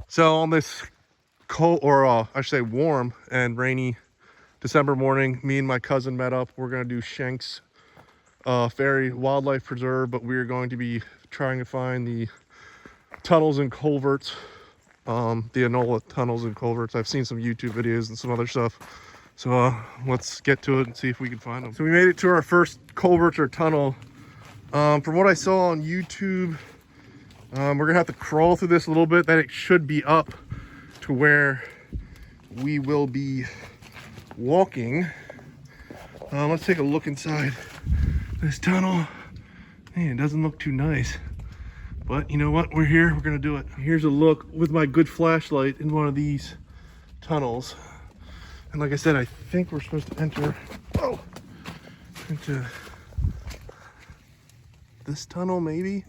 So on this cold, or I should say warm and rainy December morning, me and my cousin met up. We're gonna do Shanks Ferry Wildlife Preserve, but we're going to be trying to find the tunnels and culverts, the Enola tunnels and culverts. I've seen some YouTube videos and some other stuff. So let's get to it and see if we can find them. So we made it to our first culvert or tunnel. From what I saw on YouTube, we're gonna have to crawl through this a little bit. Then it should be up to where we will be walking. Let's take a look inside this tunnel. Man, it doesn't look too nice, but you know what? We're here. We're gonna do it. Here's a look with my good flashlight in one of these tunnels. And like I said, I think we're supposed to enter into this tunnel, maybe.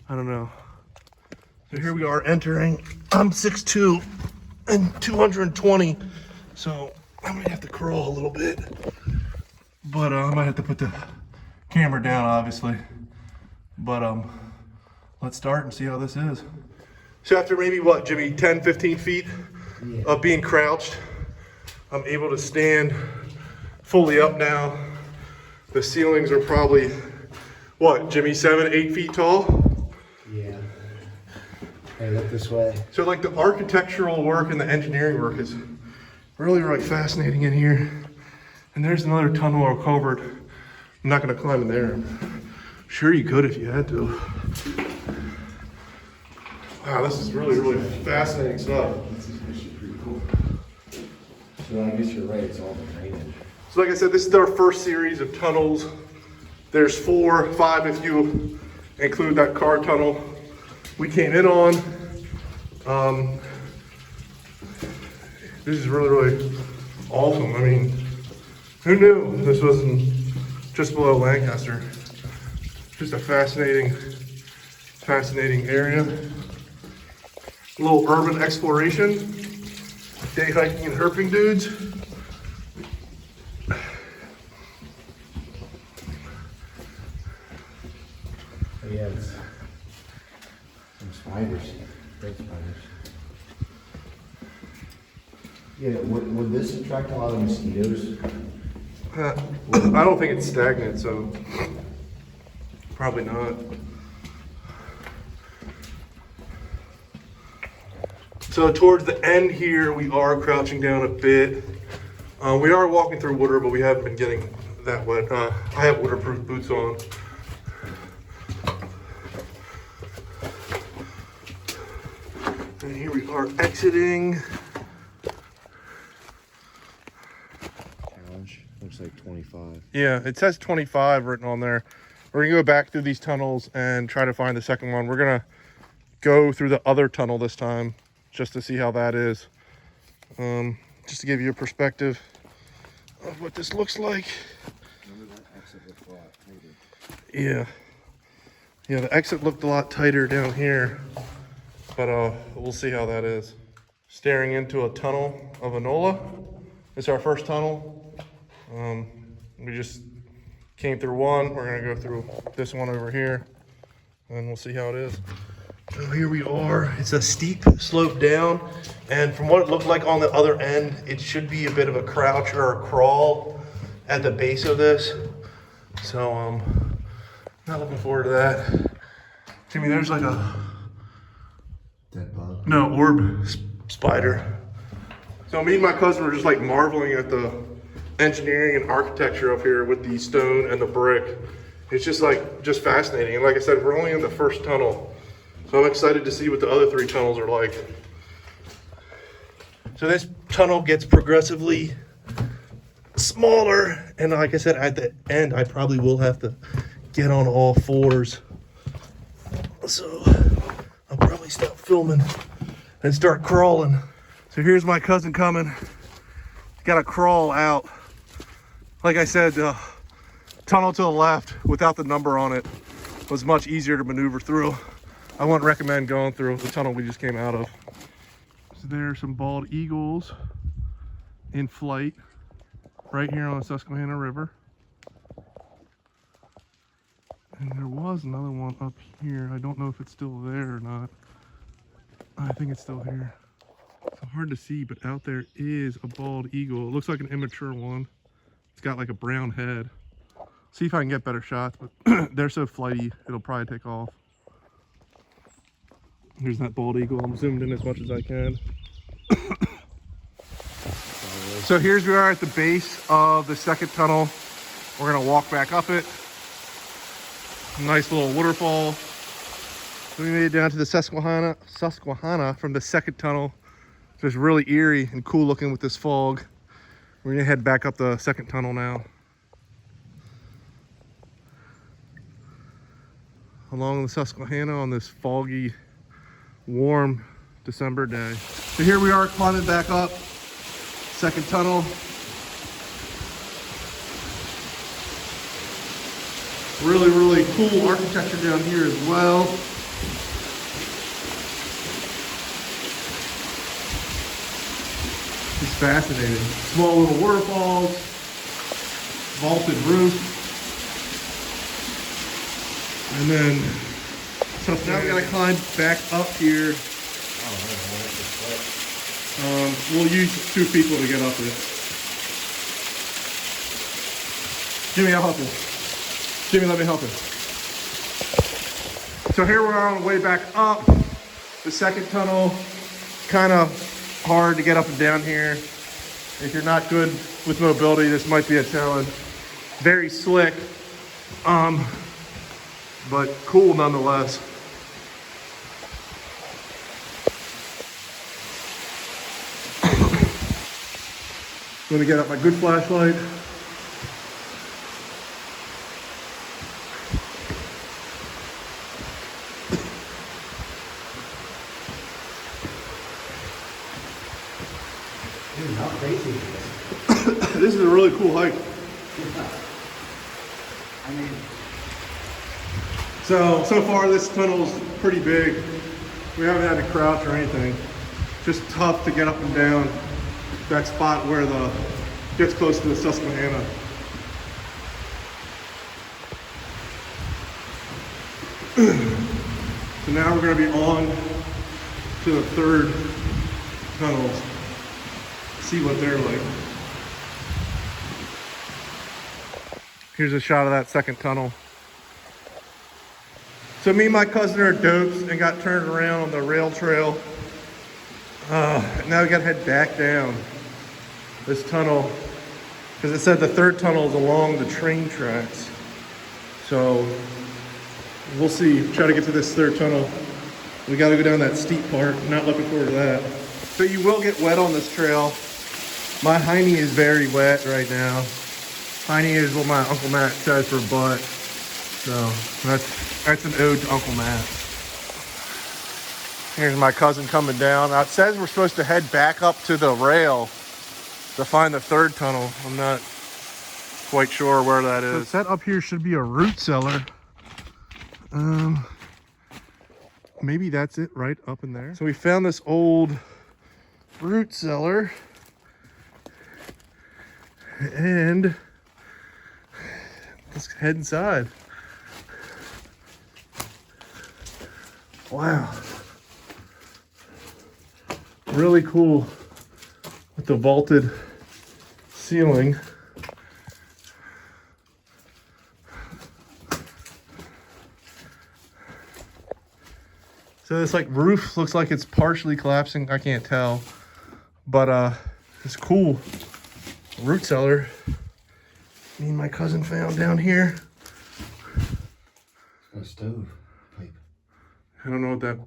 I don't know. So here we are entering. I'm 6'2" and 220, so I might have to crawl a little bit. But I might have to put the camera down, obviously. But let's start and see how this is. So after maybe what, Jimmy, 10, 15 feet of being crouched, I'm able to stand fully up now. The ceilings are probably, what, Jimmy, 7, 8 feet tall? Yeah. Hey, look this way. So like the architectural work and the engineering work is really, really fascinating in here. And there's another tunnel or culvert. I'm not gonna climb in there. I'm sure you could if you had to. Wow, this is really, really fascinating stuff. This is actually pretty cool. So I guess you're right, it's all the drainage. So like I said, this is our first series of tunnels. There's 4, 5 if you include that car tunnel we came in on. This is really, really awesome. I mean, who knew this wasn't just below Lancaster? Just a fascinating area. A little urban exploration. Day hiking and herping dudes. Oh, yeah, it's some spiders. Great spiders. Yeah, would this attract a lot of mosquitoes? I don't think it's stagnant, so probably not. So towards the end here, we are crouching down a bit. We are walking through water, but we haven't been getting that wet. I have waterproof boots on. And here we are exiting. Challenge. Looks like 25. Yeah, it says 25 written on there. We're gonna go back through these tunnels and try to find the second one. We're gonna go through the other tunnel this time, just to see how that is. Just to give you a perspective of what this looks like. Remember that exit looked a lot tighter. Yeah. Yeah, the exit looked a lot tighter down here, but we'll see how that is. Staring into a tunnel of Enola. It's our first tunnel. We just came through one. We're gonna go through this one over here, and we'll see how it is. So here we are. It's a steep slope down, and from what it looked like on the other end, it should be a bit of a crouch or a crawl at the base of this. So not looking forward to that. Jimmy, there's like a Dead bug. no orb spider. So me and my cousin were just like marveling at the engineering and architecture up here with the stone and the brick. It's just fascinating. And like I said, we're only in the first tunnel. So I'm excited to see what the other 3 tunnels are like. So this tunnel gets progressively smaller. And like I said, at the end, I probably will have to get on all 4s. So I'll probably stop filming and start crawling. So here's my cousin coming. Got to crawl out. Like I said, tunnel to the left without the number on it was much easier to maneuver through. I wouldn't recommend going through the tunnel we just came out of. So there's some bald eagles in flight right here on the Susquehanna River. And there was another one up here. I don't know if it's still there or not. think it's still here. It's hard to see, but out there is a bald eagle. It looks like an immature one. It's got like a brown head. See if I can get better shots, but they're so flighty, it'll probably take off. Here's that bald eagle. I'm zoomed in as much as I can. So here's we are at the base of the second tunnel. We're gonna walk back up it. Nice little waterfall. We made it down to the Susquehanna from the second tunnel. So it's really eerie and cool looking with this fog. We're gonna head back up the second tunnel now. Along the Susquehanna on this foggy, warm December day. So here we are climbing back up, second tunnel. Really, really cool architecture down here as well. It's fascinating. Small little waterfalls, vaulted roof. And then, so now we gotta climb back up here. We'll use 2 people to get up it. Jimmy, I'll help you. Jimmy, let me help you. So here we are on the way back up the second tunnel. Kind of hard to get up and down here. If you're not good with mobility, this might be a challenge. Very slick, but cool nonetheless. I'm gonna get out my good flashlight. Dude, how crazy is this? This is a really cool hike. I mean, So far this tunnel's pretty big. We haven't had to crouch or anything. Just tough to get up and down that spot where the gets close to the Susquehanna. So now we're gonna be on to the third tunnels. See what they're like. Here's a shot of that second tunnel. So me and my cousin are dopes and got turned around on the rail trail. Now we gotta head back down this tunnel because it said the third tunnel is along the train tracks. So we'll see, try to get to this third tunnel. We gotta go down that steep part, not looking forward to that. So you will get wet on this trail. My hiney is very wet right now. Hiney is what my Uncle Matt says for butt. So that's an ode to Uncle Matt. Here's my cousin coming down. Now it says we're supposed to head back up to the rail to find the third tunnel. I'm not quite sure where that is. So that up here should be a root cellar. Maybe that's it right up in there. So we found this old root cellar. And let's head inside. Wow. Really cool with the vaulted ceiling. So this like roof looks like it's partially collapsing. I can't tell, but it's cool. Root cellar. Me and my cousin found down here. a stove pipe. I don't know what that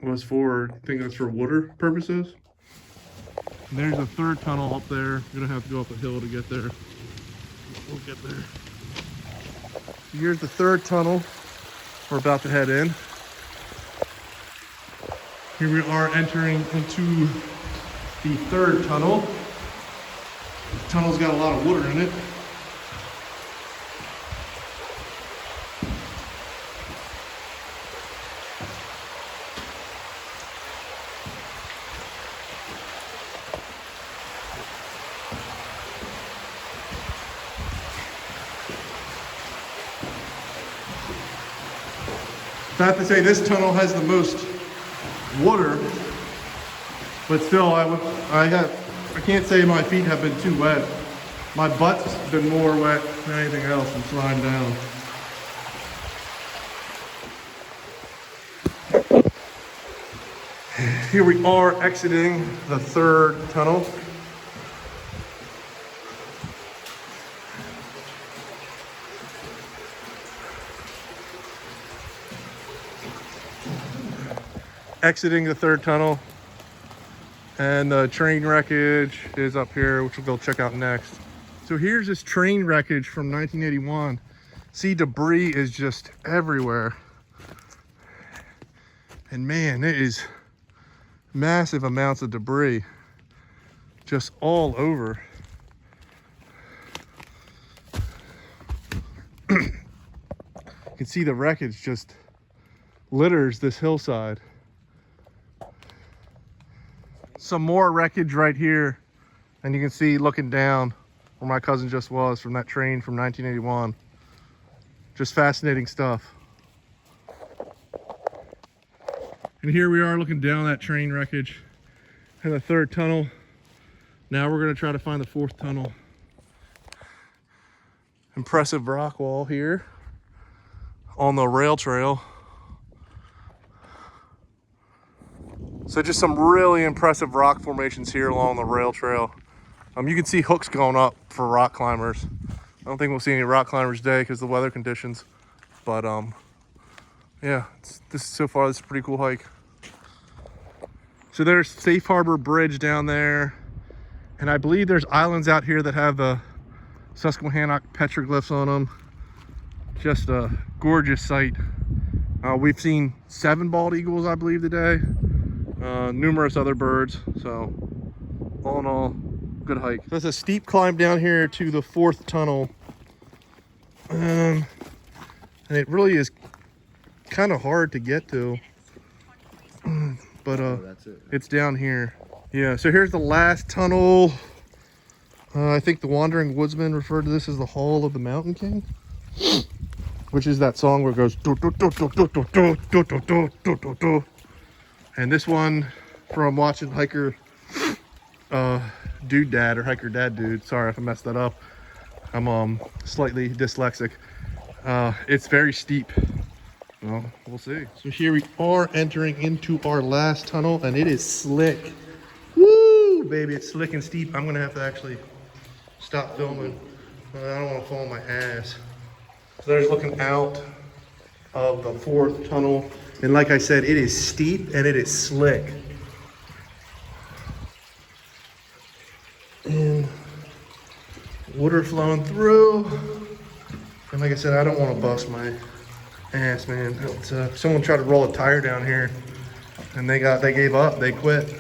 was for. I think that's for water purposes. And there's a third tunnel up there. We're gonna have to go up a hill to get there. We'll get there. So here's the third tunnel. We're about to head in. Here we are entering into the third tunnel. The tunnel's got a lot of water in it. I have to say this tunnel has the most water But still, I can't say my feet have been too wet. My butt's been more wet than anything else from sliding down. Here we are exiting the third tunnel. Exiting the third tunnel. And the train wreckage is up here, which we'll go check out next. So here's this train wreckage from 1981. See, debris is just everywhere. And man, it is massive amounts of debris just all over. You can see the wreckage just litters this hillside. Some more wreckage right here, and you can see looking down where my cousin just was from that train from 1981. Just fascinating stuff. And here we are looking down that train wreckage and the third tunnel. Now we're going to try to find the fourth tunnel. Impressive rock wall here on the rail trail. So just some really impressive rock formations here along the rail trail. You can see hooks going up for rock climbers. I don't think we'll see any rock climbers today because of the weather conditions. But yeah, so far this is a pretty cool hike. So there's Safe Harbor Bridge down there. And I believe there's islands out here that have the Susquehannock petroglyphs on them. Just a gorgeous sight. We've seen 7 bald eagles, I believe, today. Numerous other birds. So all in all, good hike. So it's a steep climb down here to the fourth tunnel. And it really is kind of hard to get to. But that's it. It's down here. Yeah, so here's the last tunnel. I think the Wandering Woodsman referred to this as the Hall of the Mountain King, which is that song where it goes do, do, do, do, do, do, do, do, do, do, do, do. And this one from watching Hiker Dude Dad or Hiker Dad Dude. Sorry if I messed that up. I'm slightly dyslexic. It's very steep. Well, we'll see. So here we are entering into our last tunnel, and it is slick. Woo, baby, it's slick and steep. I'm gonna have to actually stop filming. I don't want to fall on my ass. So there's looking out of the fourth tunnel, and like I said, it is steep and it is slick. And water flowing through. And like I said, I don't want to bust my ass, man. Someone tried to roll a tire down here, and they gave up. They quit.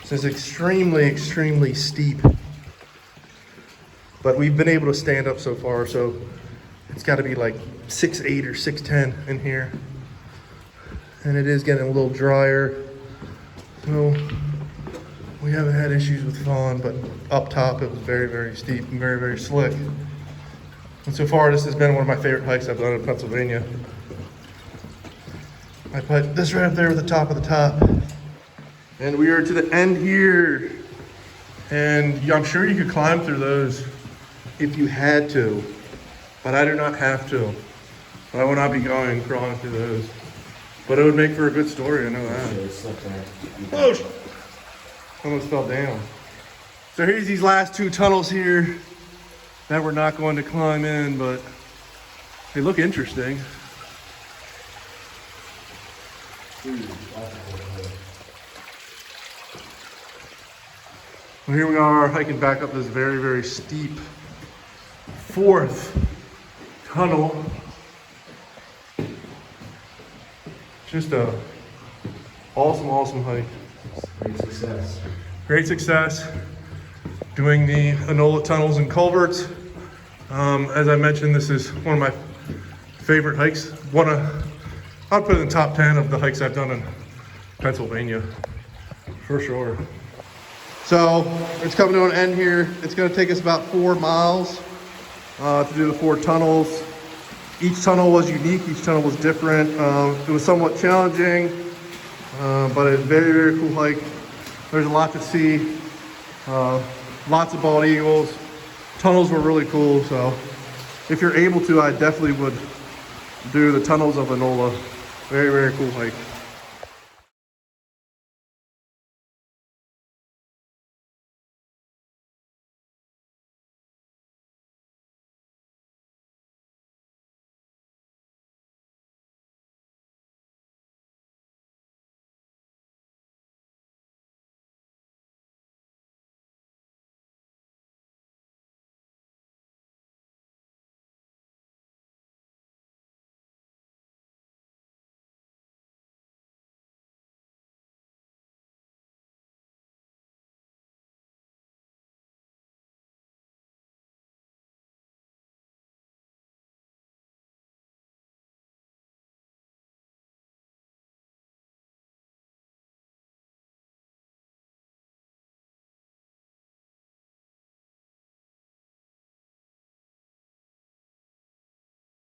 This is extremely steep, but we've been able to stand up so far. So it's got to be like 6'8" or 6'10" in here, and it is getting a little drier. So we haven't had issues with falling, but up top it was very steep and very slick. And so far this has been one of my favorite hikes I've done in Pennsylvania. I put this right up there with the top of the top. And we are to the end here. And I'm sure you could climb through those if you had to, but I do not have to. I will not be crawling through those. But it would make for a good story, I know that. Oh, almost fell down. So here's these last 2 tunnels here that we're not going to climb in, but they look interesting. Well, here we are hiking back up this very steep 4th tunnel. Just a awesome hike. Great success. Great success doing the Enola tunnels and culverts. As I mentioned, this is one of my favorite hikes. I'll put it in the top 10 of the hikes I've done in Pennsylvania, for sure. So it's coming to an end here. It's going to take us about 4 miles to do the 4 tunnels. Each tunnel was unique, each tunnel was different. It was somewhat challenging, but a very, very cool hike. There's a lot to see. Lots of bald eagles. Tunnels were really cool, so if you're able to, I definitely would do the tunnels of Enola. Very, very cool hike.